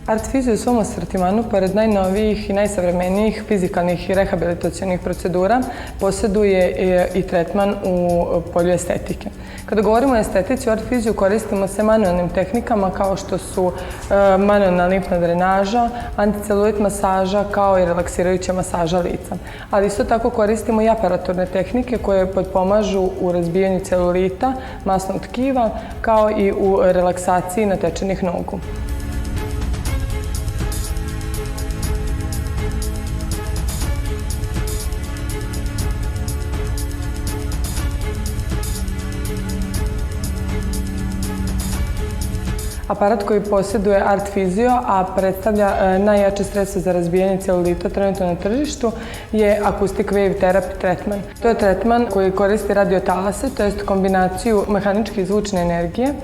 ArtFizio u svom asortimanu, pored najnovijih i najsavremenijih fizikalnih i rehabilitacionih procedura, posjeduje i tretman u polju estetike. Kada govorimo o estetici, u ArtFiziju koristimo se manuelnim tehnikama kao što su manuelna limfna drenaža, anticelulit masaža kao i relaksirajuća masaža lica. Ali isto tako koristimo i aparaturne tehnike koje potpomažu u razbijanju celulita, masnog tkiva kao i u relaksaciji natečenih nogu. Aparat koji posjeduje ArtFizio, a predstavlja najjače sredstvo za razbijanje celulita trenutno na tržištu, je Acoustic Wave Therapy tretman. To je tretman koji koristi radiotalase, to jest kombinaciju mehaničke i zvučne energije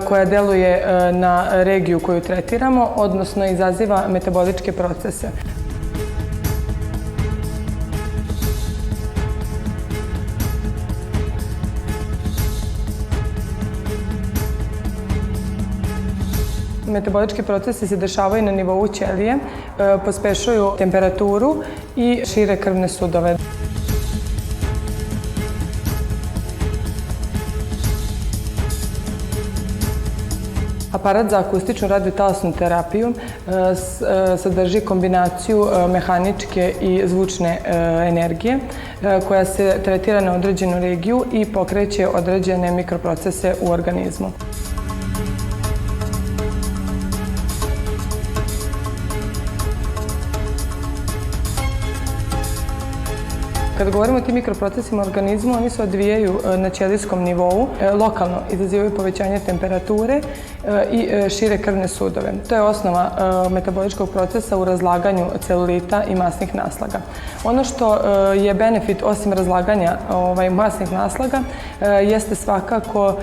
koja deluje na regiju koju tretiramo, odnosno izaziva metaboličke procese. Metabolički procesi se dešavaju na nivou ćelije, pospešuju temperaturu i šire krvne sudove. Aparat za akustičnu radiotalasnu terapiju sadrži kombinaciju mehaničke i zvučne energije koja se tretira na određenu regiju i pokreće određene mikroprocese u organizmu. Kada govorimo o tim mikroprocesima u organizmu, oni se odvijaju na ćelijskom nivou, lokalno izazivaju povećanje temperature i šire krvne sudove. To je osnova metaboličkog procesa u razlaganju celulita i masnih naslaga. Ono što je benefit osim razlaganja masnih naslaga jeste svakako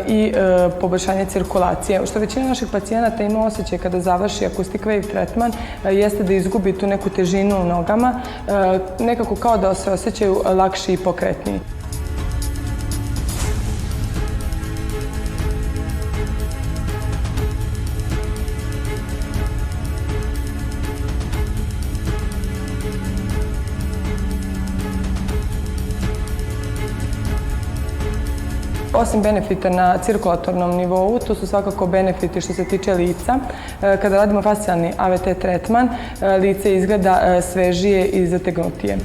i poboljšanje cirkulacije. Što većina naših pacijenata ima osjećaj kada završi Acoustic Wave tretman jeste da izgubi tu neku težinu u nogama, nekako kao da se osjećaju lakši i pokretniji. Osim benefita na cirkulatornom nivou, tu su svakako benefiti što se tiče lica. Kada radimo fascijalni AVT tretman, lice izgleda svežije i zategnutije.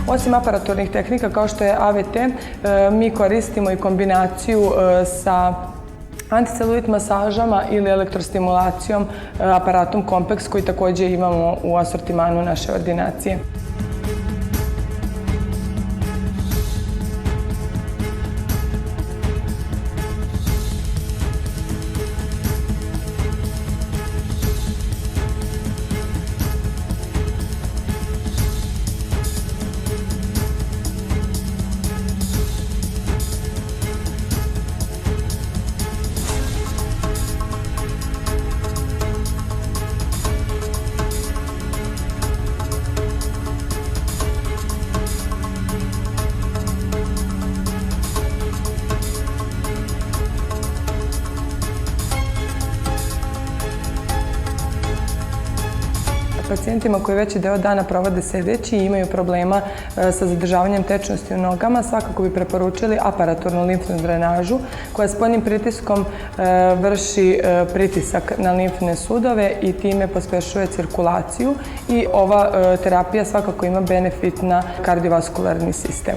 Osim aparaturnih tehnika kao što je AVT, mi koristimo i kombinaciju sa anticelulit masažama ili elektrostimulacijom aparatom Compex koji također imamo u asortimanu naše ordinacije. Pacijentima koji veći deo dana provode sedeći i imaju problema sa zadržavanjem tečnosti u nogama, svakako bi preporučili aparaturnu limfnu drenažu koja spoljnim pritiskom vrši pritisak na limfne sudove i time pospešuje cirkulaciju i ova terapija svakako ima benefit na kardiovaskularni sistem.